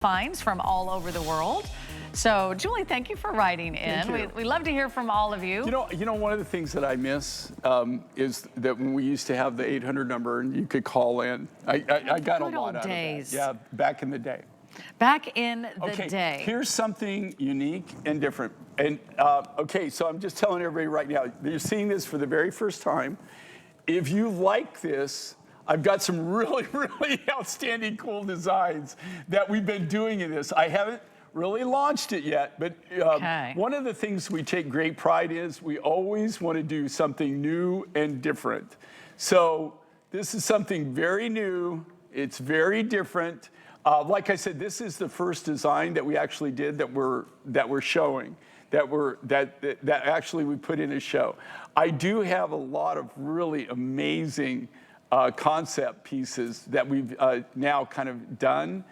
finds from all over the world. So, Julie, thank you for writing in. We love to hear from all of you. You know, one of the things that I miss is that when we used to have the 800 number and you could call in. I got a lot out of that. Yeah, back in the day. Back in the day. Here's something unique and different. And okay, so I'm just telling everybody right now, you're seeing this for the very first time. If you like this, I've got some really, really outstanding cool designs that we've been doing in this. I haven't really launched it yet, but one of the things we take great pride is we always want to do something new and different. So this is something very new. It's very different. Like I said, this is the first design that we actually did that we're showing, that actually we put in a show. I do have a lot of really amazing concept pieces that we've now kind of done,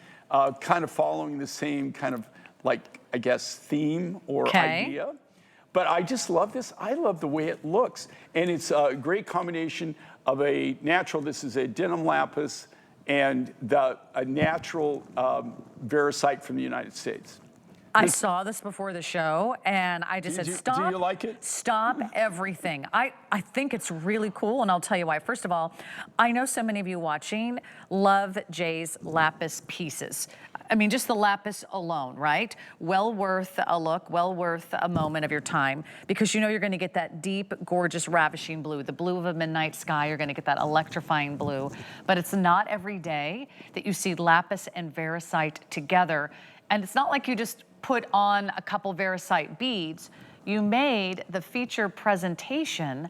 kind of following the same kind of, like, I guess, theme or idea. But I just love this. I love the way it looks. And it's a great combination of a natural, this is a denim lapis, and a natural Variscite from the United States. I saw this before the show, and I just said, stop. Do you like it? Stop everything. I think it's really cool, and I'll tell you why. First of all, I know so many of you watching love Jay's lapis pieces. I mean, just the lapis alone, right? Well worth a look, well worth a moment of your time, because you know you're gonna get that deep, gorgeous, ravishing blue, the blue of a midnight sky. You're gonna get that electrifying blue. But it's not every day that you see lapis and Variscite together. And it's not like you just put on a couple Variscite beads. You made the feature presentation,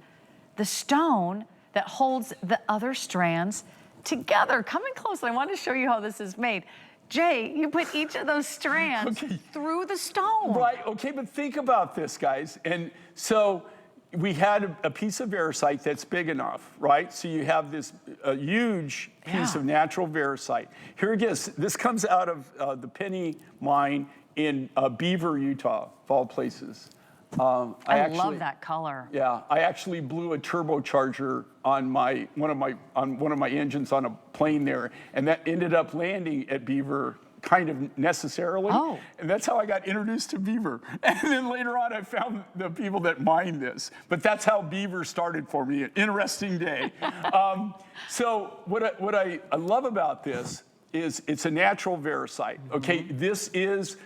the stone that holds the other strands together. Come in close, I want to show you how this is made. Jay, you put each of those strands through the stone. Right, okay, but think about this, guys. And so we had a piece of Variscite that's big enough, right? So you have this huge piece of natural Variscite. Here it is. This comes out of the Penny mine in Beaver, Utah, of all places. I love that color. Yeah, I actually blew a turbocharger on one of my engines on a plane there, and that ended up landing at Beaver kind of necessarily. Oh. And that's how I got introduced to Beaver. And then later on, I found the people that mined this. But that's how Beaver started for me. An interesting day. So what I love about this is it's a natural Variscite. Okay, this is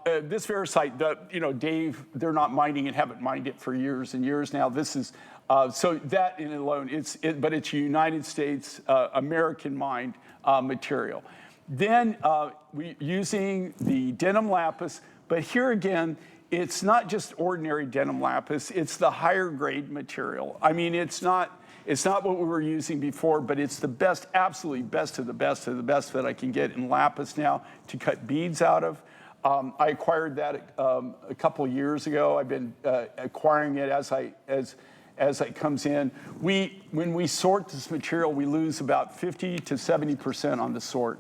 this Variscite. You know, Dave, they're not mining and haven't mined it for years and years now. This is so that in alone, but it's United States American mined material. Then using the denim lapis, but here again, it's not just ordinary denim lapis, it's the higher grade material. I mean, it's not what we were using before, but it's the best, absolutely best of the best of the best that I can get in lapis now to cut beads out of. I acquired that a couple of years ago. I've been acquiring it as it comes in. When we sort this material, we lose about 50 to 70% on the sort.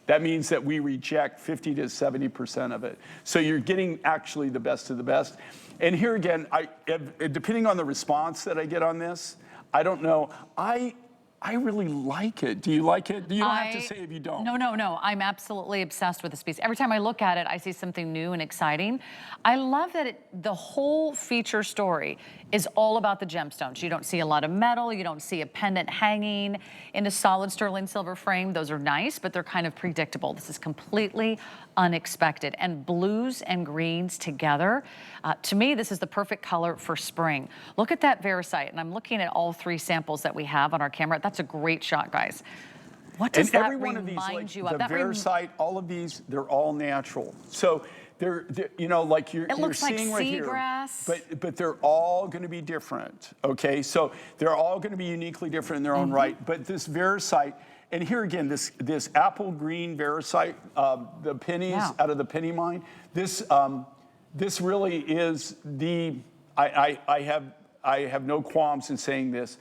That means that we reject 50 to 70% of it. So you're getting actually the best of the best. And here again, depending on the response that I get on this, I don't know. I really like it. Do you like it? You don't have to say if you don't. No. I'm absolutely obsessed with this piece. Every time I look at it, I see something new and exciting. I love that the whole feature story is all about the gemstones. You don't see a lot of metal. You don't see a pendant hanging in a solid sterling silver frame. Those are nice, but they're kind of predictable. This is completely unexpected. And blues and greens together, to me, this is the perfect color for spring. Look at that Variscite, and I'm looking at all three samples that we have on our camera. That's a great shot, guys. What does that remind you of? The Variscite, all of these, they're all natural. So they're you know, like you're seeing right here. But they're all going to be different. Okay, so they're all going to be uniquely different in their own right. But this Variscite, and here again, this apple green Variscite, the pennies out of the Penny mine. This really is the. I have no qualms in saying this.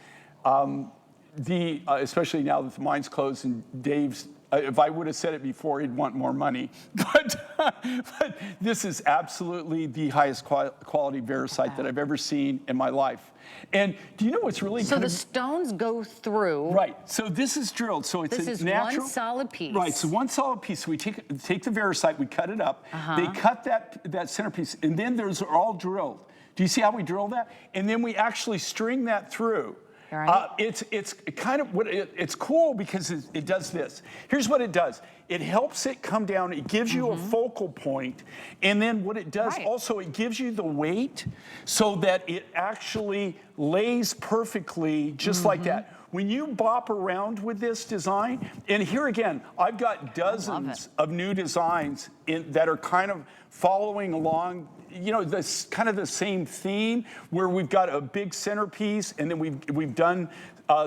Especially now that the mine's closed and Dave's if I would have said it before, he'd want more money. But this is absolutely the highest quality Variscite that I've ever seen in my life. And do you know what's really so the stones go through? Right. So this is drilled. So it's this is natural, one solid piece. Right. So one solid piece. So we take the Variscite, we cut it up. They cut that centerpiece, and then those are all drilled. Do you see how we drill that? And then we actually string that through. Right. It's kind of it's cool because it does this. Here's what it does. It helps it come down. It gives you a focal point, and then what it does also, it gives you the weight so that it actually lays perfectly, just like that. When you bop around with this design, and here again, I've got dozens of new designs that are kind of following along, you know, this kind of the same theme where we've got a big centerpiece, and then we've done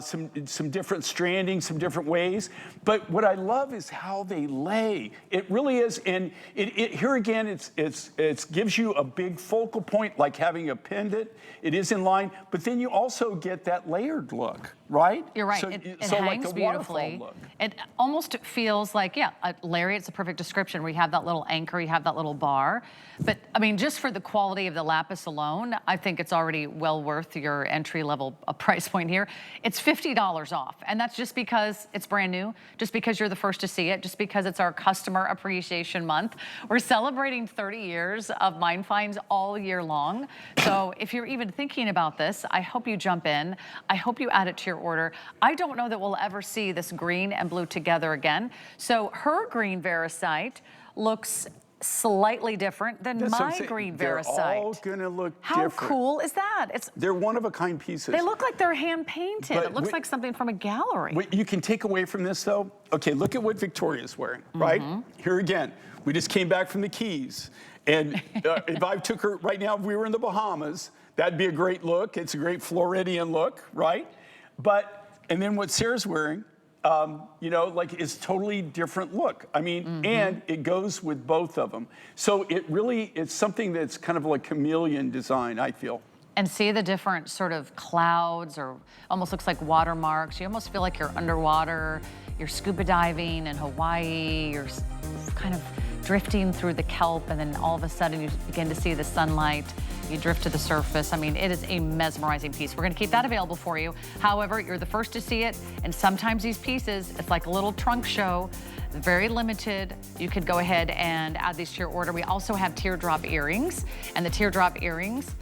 some different stranding, some different ways. But what I love is how they lay. It really is, and here again, it gives you a big focal point, like having a pendant. It is in line, but then you also get that layered look, right? You're right. So, it so hangs like beautifully. Look. It almost feels like, a lariat's a perfect description where you have that little anchor, you have that little bar. But I mean, just for the quality of the lapis alone, I think it's already well worth your entry-level price point here. It's $50 off, and that's just because it's brand new, just because you're the first to see it, just because it's our Customer Appreciation Month. We're celebrating 30 years of Mine Finds all year long. So if you're even thinking about this, I hope you jump in. I hope you add it to your order. I don't know that we'll ever see this green and blue together again. So her green Variscite looks slightly different than my green Variscite. They're all gonna look different. How cool is that? They're one-of-a-kind pieces. They look like they're hand-painted. It looks like something from a gallery. What you can take away from this, though, okay, look at what Victoria's wearing, right? Here again, we just came back from the Keys. And if I took her, right now, if we were in the Bahamas, that'd be a great look. It's a great Floridian look, right? And then what Sarah's wearing, you know, like is totally different look. I mean, and it goes with both of them. So it's something that's kind of like chameleon design, I feel. And see the different sort of clouds, or almost looks like watermarks. You almost feel like you're underwater. You're scuba diving in Hawaii. You're kind of drifting through the kelp, and then all of a sudden you begin to see the sunlight. You drift to the surface. I mean, it is a mesmerizing piece. We're gonna keep that available for you. However, you're the first to see it, and sometimes these pieces, it's like a little trunk show, very limited. You could go ahead and add these to your order. We also have teardrop earrings, and the teardrop earrings